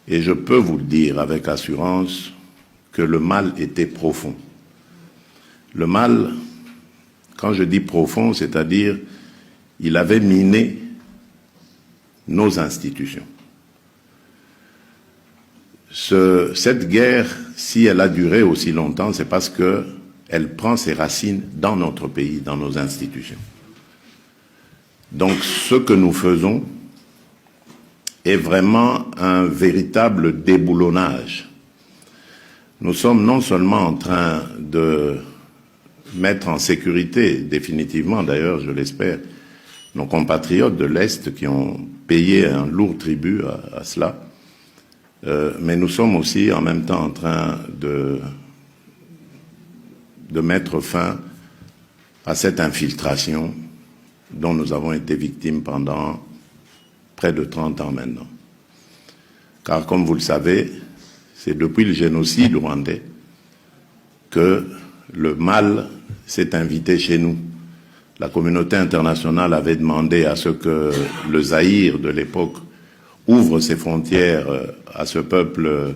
Et je peux vous le dire avec assurance que le mal était profond. Le mal, quand je dis profond, c'est-à-dire il avait miné nos institutions. Cette guerre, si elle a duré aussi longtemps, c'est parce qu'elle prend ses racines dans notre pays, dans nos institutions. Donc ce que nous faisons est vraiment un véritable déboulonnage. Nous sommes non seulement en train de mettre en sécurité, définitivement d'ailleurs, je l'espère, nos compatriotes de l'Est qui ont payé un lourd tribut à cela, mais nous sommes aussi en même temps en train de mettre fin à cette infiltration dont nous avons été victimes pendant près de 30 ans maintenant. Car comme vous le savez, c'est depuis le génocide rwandais que le mal s'est invité chez nous. La communauté internationale avait demandé à ce que le Zaïre de l'époque ouvre ses frontières à ce peuple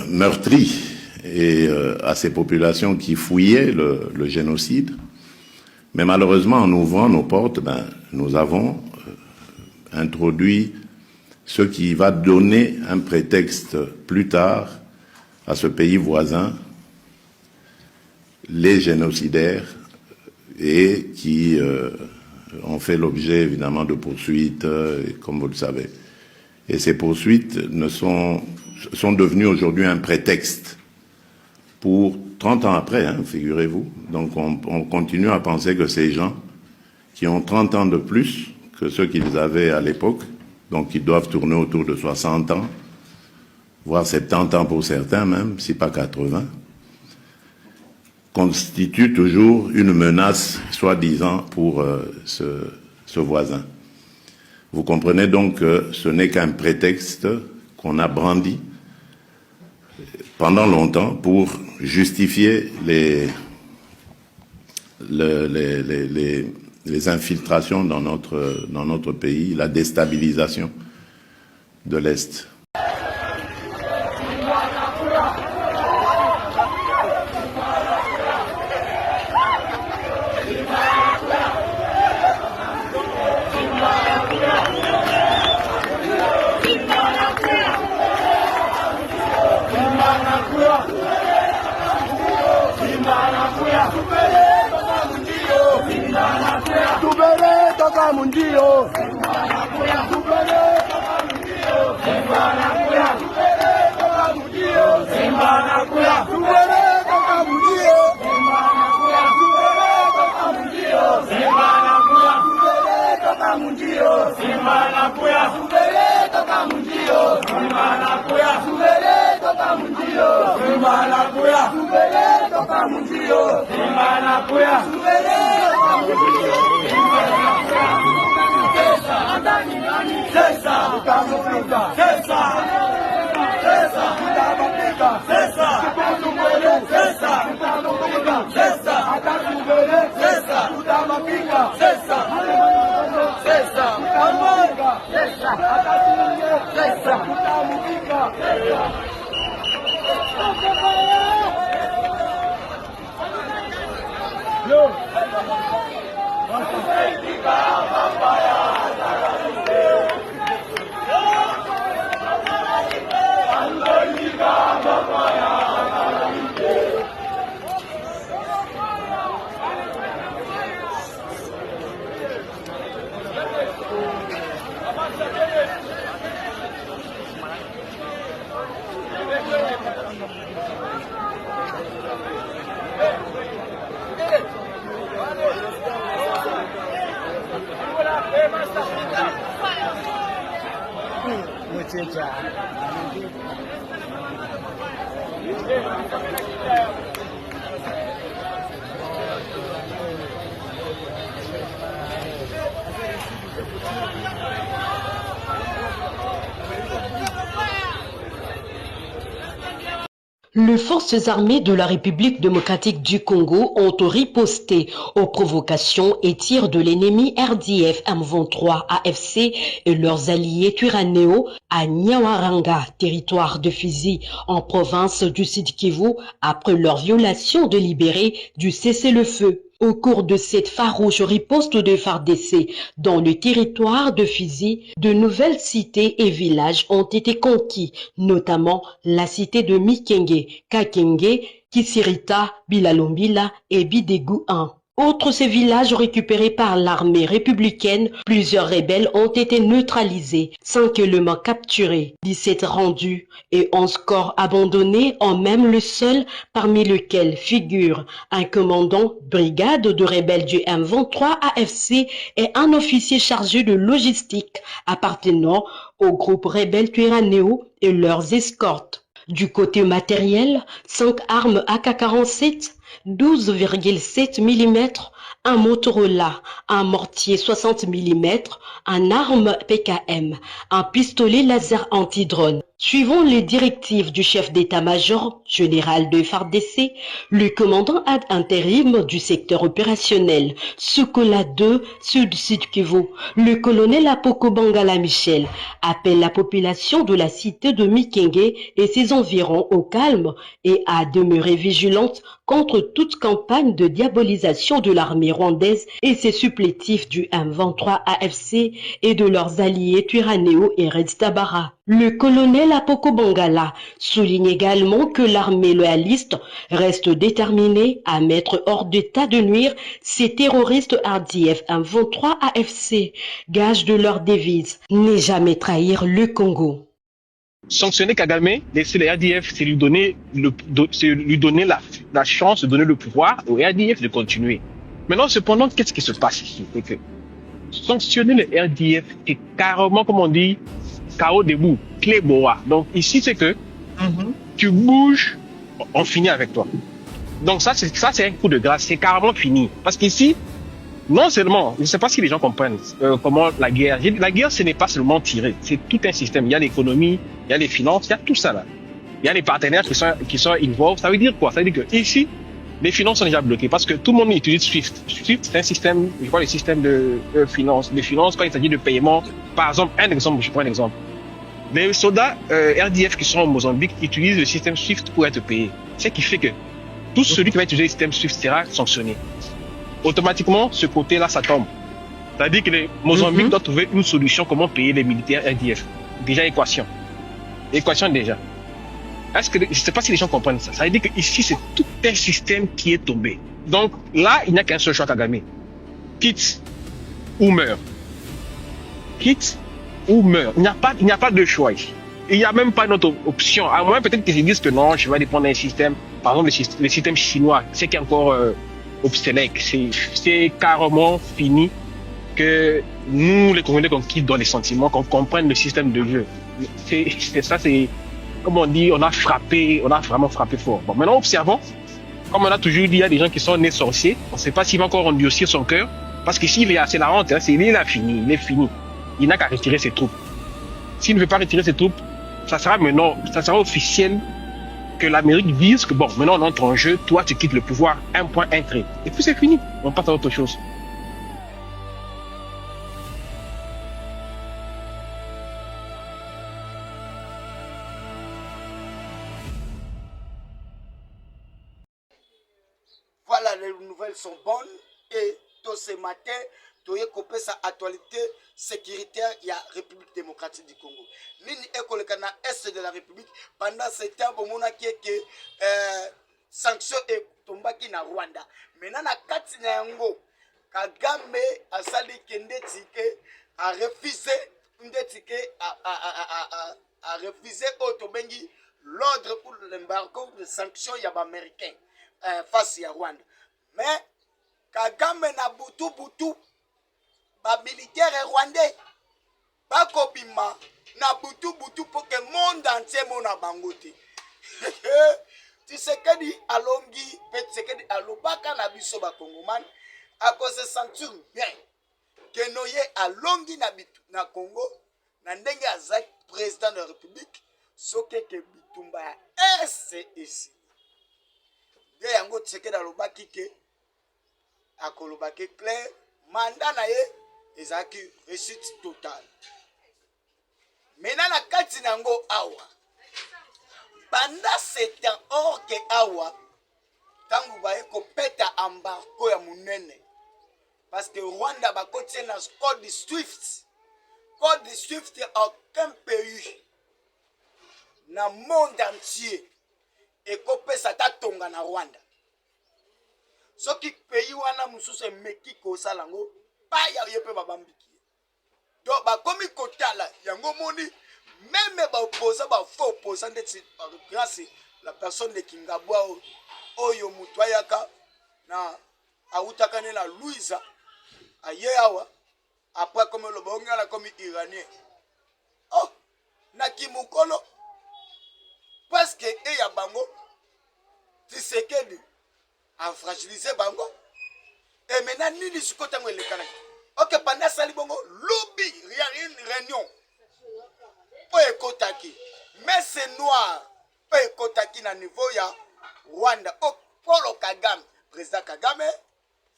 meurtri et à ces populations qui fouillaient le génocide. Mais malheureusement, en ouvrant nos portes, nous avons introduit ce qui va donner un prétexte plus tard à ce pays voisin, les génocidaires, et qui ont fait l'objet évidemment de poursuites, comme vous le savez. Et ces poursuites sont devenues aujourd'hui un prétexte pour 30 ans après, figurez-vous. Donc on continue à penser que ces gens qui ont 30 ans de plus que ceux qu'ils avaient à l'époque, donc ils doivent tourner autour de 60 ans, voire 70 ans pour certains même, si pas 80, constituent toujours une menace, soi-disant, pour ce voisin. Vous comprenez donc que ce n'est qu'un prétexte qu'on a brandi pendant longtemps pour justifier les infiltrations dans notre pays, la déstabilisation de l'Est. Les forces armées de la République démocratique du Congo ont riposté aux provocations et tirs de l'ennemi RDF M23 AFC et leurs alliés Twirwanéo à Nyawaranga, territoire de Fizi, en province du Sud-Kivu, après leur violation délibérée du cessez-le-feu. Au cours de cette farouche riposte de FARDC dans le territoire de Fizi, de nouvelles cités et villages ont été conquis, notamment la cité de Mikenge, Kakenge, Kisirita, Bilalombila et Bidegu 1. Outre ces villages récupérés par l'armée républicaine, plusieurs rebelles ont été neutralisés, 5 éléments capturés, 17 rendus et 11 corps abandonnés en même le sol, parmi lesquels figure un commandant brigade de rebelles du M23 AFC et un officier chargé de logistique appartenant au groupe rebelle Twirwanéo et leurs escortes. Du côté matériel, 5 armes AK-47, 12,7 mm, un Motorola, un mortier 60 mm, un arme PKM, un pistolet laser anti-drone. Suivant les directives du chef d'état-major général de FARDC, le commandant ad intérim du secteur opérationnel, Sokola 2, Sud-Kivu, le colonel Apoko Bangala Michel, appelle la population de la cité de Mikenge et ses environs au calme et à demeurer vigilante contre toute campagne de diabolisation de l'armée rwandaise et ses supplétifs du M23 AFC et de leurs alliés Twirwanéo et Red Tabara. Le colonel Apoko Bangala souligne également que l'armée loyaliste reste déterminée à mettre hors d'état de nuire ces terroristes RDF M23 AFC, gage de leur devise, ne jamais trahir le Congo. Sanctionner Kagame, laisser les RDF, c'est lui donner, la chance de donner le pouvoir au RDF de continuer. Maintenant, cependant, qu'est-ce qui se passe ici? C'est que sanctionner le RDF, c'est carrément, comme on dit, KO debout, clé boa. Donc ici, c'est que tu bouges, on finit avec toi. Donc ça, c'est un coup de grâce, c'est carrément fini. Parce qu'ici, non seulement, je ne sais pas si les gens comprennent comment la guerre, ce n'est pas seulement tirer, c'est tout un système. Il y a l'économie, il y a les finances, il y a tout ça là. Il y a les partenaires qui sont involved. Ça veut dire quoi? Ça veut dire que ici, les finances sont déjà bloquées parce que tout le monde utilise Swift. Swift, c'est un système, je crois, le système de finances. Les finances, quand il s'agit de paiement, par exemple, je prends un exemple. Les soldats RDF qui sont au Mozambique utilisent le système Swift pour être payés. Ce qui fait que tout celui qui va utiliser le système Swift sera sanctionné. Automatiquement, ce côté-là, ça tombe. C'est-à-dire que le Mozambique doit trouver une solution comment payer les militaires RDF. Déjà, équation. Équation déjà. Est-ce que, je ne sais pas si les gens comprennent ça. Ça veut dire qu'ici, c'est tout un système qui est tombé. Donc là, il n'y a qu'un seul choix Kagame. Quitte ou meurt. Quitte ou meurt. Il n'y a pas de choix ici. Il n'y a même pas d'autre option. À moins peut-être qu'ils se disent que non, je vais dépendre d'un système. Par exemple, le système chinois, c'est qui est encore obsolète. C'est carrément fini que nous, les Congolais, qu'on quitte dans les sentiments, qu'on comprenne le système de jeu. C'est ça, c'est, comme on dit, on a vraiment frappé fort. Bon, maintenant, observons. Comme on a toujours dit, il y a des gens qui sont nés sorciers. On ne sait pas s'il va encore endurcir son cœur. Parce qu'ici, c'est la honte. Hein, il est fini. Il n'a qu'à retirer ses troupes. S'il ne veut pas retirer ses troupes, ça sera officiel que l'Amérique dise que bon, maintenant on entre en jeu, toi tu quittes le pouvoir, un point, un trait. Et puis c'est fini. On passe à autre chose. Voilà, les nouvelles sont bonnes et tout ce matin, tu as coupé sa actualité sécuritaire, il y a République démocratique du Congo. Nini école kana est de la République pendant ce temps, on a que sanction et tombaki na Rwanda. Maintenant na kati na yango Kagame asali kende tike a refusé a refusé autobengi l'ordre pour l'embargo de sanctions y a américain face à Rwanda. Mais Kagame na butu ba militaire rwandais bakobima na butu pour que le monde entier mona bangote. Tshisekedi alongi Tshisekedi alobaka na biso ba Congoman à cause de sentir bien que noye alongi na Congo na ndenge azak président de la République soki ke bitumba ya ese esi nde yango Tshisekedi alobaki ke akolobaki clair mandat na ye ezalaki réussite totale. Maintenant na kati nango awa pendant ce temps or ke awa tangu baye kopeta embargo ya munene parce que Rwanda bakotie na code Swift. Code Swift, aucun pays na monde entier ekopesa ta tonga na Rwanda. Soki pays wana mususu emeki kosala ngo baya yepe babambiki. Donc bakomi kotala yango moni même ba opposa ba faux opposant ndeti grâce la personne de Kingabwa oyo mutwayaka na autaka na Louisa ayeawa après comme le bonga la comme iranien. Oh na kimukolo parce que e ya bango Tshisekedi a fragilisé bango et maintenant nini sikota ngwe lekana. OK pendant ça libongo lobby rien réunion po ekotaki mais c'est noir po ekotaki na niveau ya Rwanda. Oh Paul Kagame président Kagame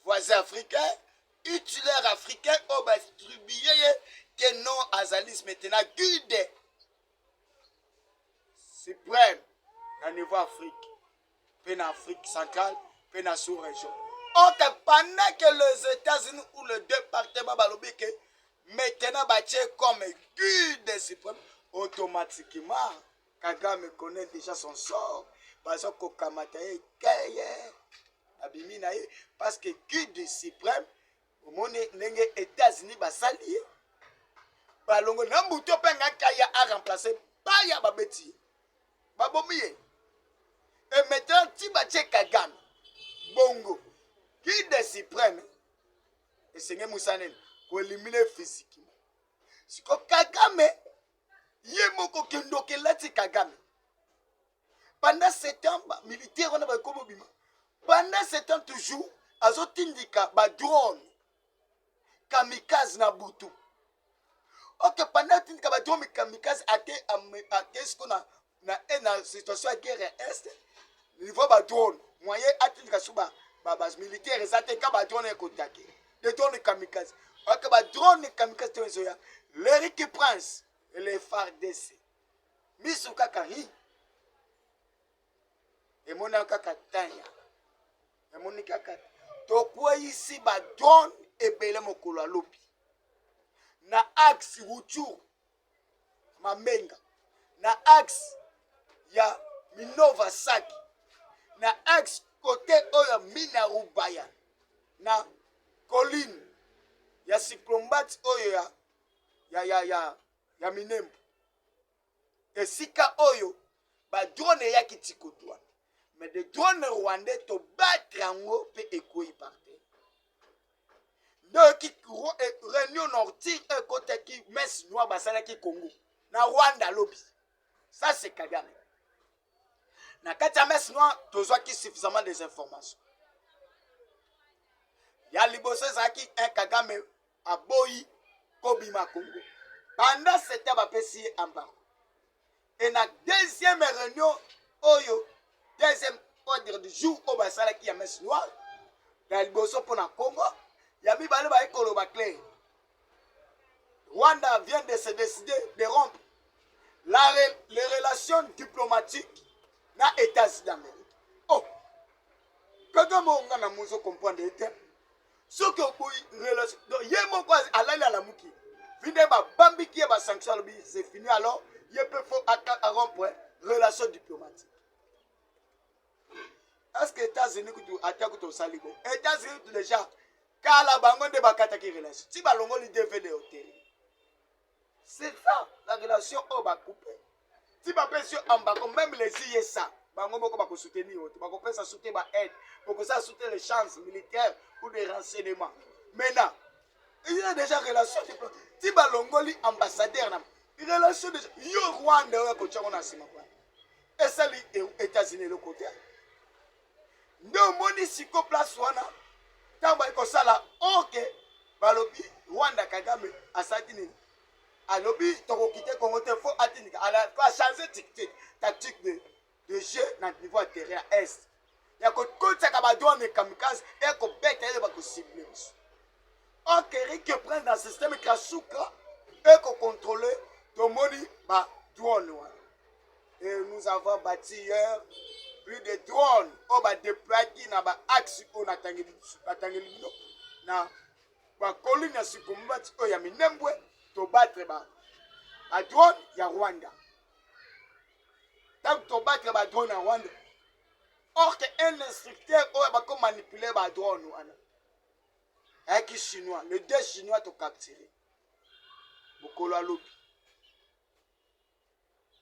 voisin africain utilisateur africain au bas distribué que non azalis maintenant guide suprême à niveau Afrique, puis en Afrique centrale, puis en sous-région. Ok, pendant que les États-Unis ou le département balobike maintenant bâti comme guide suprême, automatiquement Kagame connaît déjà son sort. Parce que Kamataye Abimina parce que guide suprême au monde n'engé États-Unis basali balongo nambuto penga kaya a remplacer baya babeti babomiye et maintenant Tibache Kagame bongo guide suprême et Seigneur Moussanen pour éliminer physiquement siko Kagame yemoko kendoke lati Kagame pendant ce temps militaire on a comme bima pendant ce temps toujours azotindika ba drone kamikaze na butu. Ok pendant tindika ba drone kamikaze ake ce qu'on a na situation de guerre est niveau ba drone moyen atindika suba ba base militaire ezate ka ba drone ekotake de drone kamikaze. Ok ba drone kamikaze tozoya l'Eric Prince et les FARDC misuka kari et mon kaka tanya et mon kaka to kwa ici ba drone ebele mokolo alobi na axe Ruchuru Mamenga na axe ya Minova Saki na axe côté oyo Mina Rubaya na colline ya Cyclombat oyo ya Minembo esika oyo ba drone ya kitiko douane mais de drone rwandais to battre yango pe ekoyi par terre. Donc qui réunion nordique un côté qui messe noir basala ki Congo na Rwanda lobby. Ça c'est Kagame. Na kati ya messe noir tozwa ki suffisamment des informations. Ya liboso zaki un Kagame aboyi kobima Congo. Pendant ce temps ba pesi embargo. Et na deuxième réunion oyo deuxième ordre du jour au basala qui a messe noire na liboso pour na Congo yabi bale ba ekolo ba clair. Rwanda vient de se décider de rompre les relations diplomatiques na États-Unis d'Amérique. Oh Kagame on na muzo comprendre était ce que relation donc yemo quoi alali ala muki vinde ba bambiki ba sanction c'est fini alors il peut faut à rompre relations diplomatiques. Est-ce que les États-Unis attaquent au Salibo? Les États-Unis déjà, car la banque de Bakata qui relâche. Si Balongo lui devait de hôtel. C'est ça, la relation au bas coupé. Si Bapé sur en bas, même les ISA, Bango va soutenir, Bango peut soutenir ma aide, pour que ça soutienne les chances militaires ou des renseignements. Maintenant, il y a déjà relation diplomatique. Si Balongo lui ambassadeur, il relation déjà. Il y a Rwanda, on a et ça, les États-Unis, le côté. Nous moni siko place wana tamba iko sala ok balobi Rwanda Kagame asatini alobi toko kite Congo te fo atinika ala changer tactique de jeu na niveau ya terrain ya est ya kokotisaka badouane kamikaze ekobeta eye bakosible biso okeri ke prendre dans système kasuka ekocontrôle tomoni badouane wana et nous avons bâti hier plus de drones oyo badéployaki na baaxe oyo natangeli bino na bacolline ya sikombati oyo ya minembwe tobatre badrone ya rwanda ntango tobatre badrone ya rwanda or que un instructeur oyo bakomanipule badrone wana ayaki chinois le deux chinois tocapturé bokolo alobi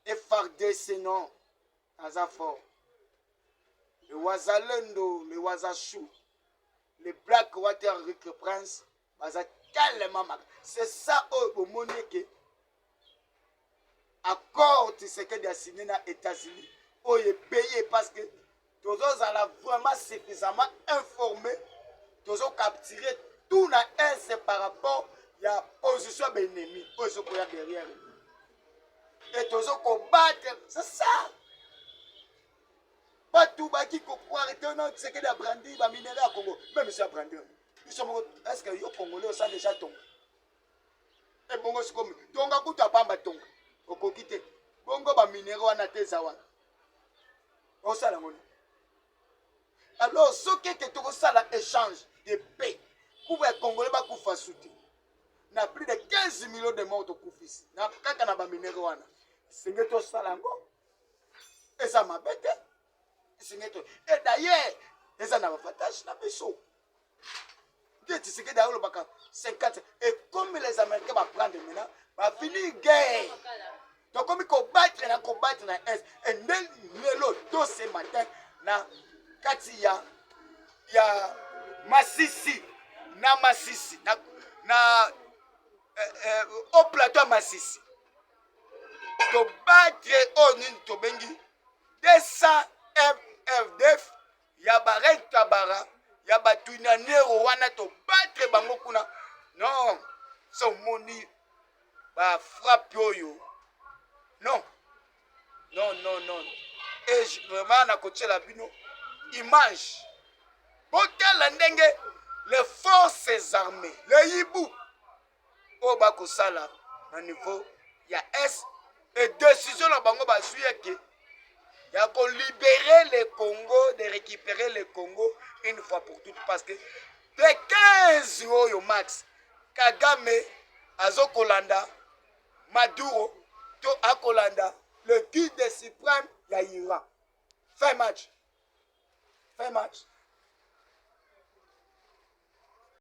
FRDC non aza fort le wazalendo le wazachou le Black Water Rick Prince baza tellement mal. C'est ça au monique accord Tshisekedi a signé dans les États-Unis où il est payé parce que tous ont vraiment suffisamment informé, tous ont capturé tout dans un par rapport à la position de l'ennemi, position qu'il y a derrière. Et tous ont combattre, c'est ça. Pas tout qui comprend arrêter Tshisekedi a brandi, va minérer à Congo, même monsieur a brandi. Est-ce que les Congolais sont déjà tombés? Et bongo c'est comme tonga kuta pamba tonga okokite bongo ba minéraux wana teza wana osala ngoni alors ce qui est tout ça échange de paix pour les Congolais ba kufa souti na plus de 15 millions de morts to kufisi na kaka na ba minéraux wana singe to sala ngo eza mabete singe to et d'ailleurs eza na avantage na biso. Tshisekedi a 50 et comme les Américains vont prendre maintenant, va finir guerre. Donc comme ils combattent na est et l'autre ce matin na Katia ya Masisi na au plateau Masisi. To battre onin to bengi 200 FDF ya Barret Tabara. Ya batuina nero wana to battre bango kuna non so moni ba frappe yo non et vraiment na côté la bino image botel ndenge les forces armées le yibu o ba ko sala na niveau ya est et décision na bango ba suye il y a qu'on libérer le Congo, de récupérer le Congo une fois pour toutes. Parce que de 15 euros max, Kagame, Azokolanda, Maduro, to Akolanda, le guide suprême, il y a Iran. Fin match.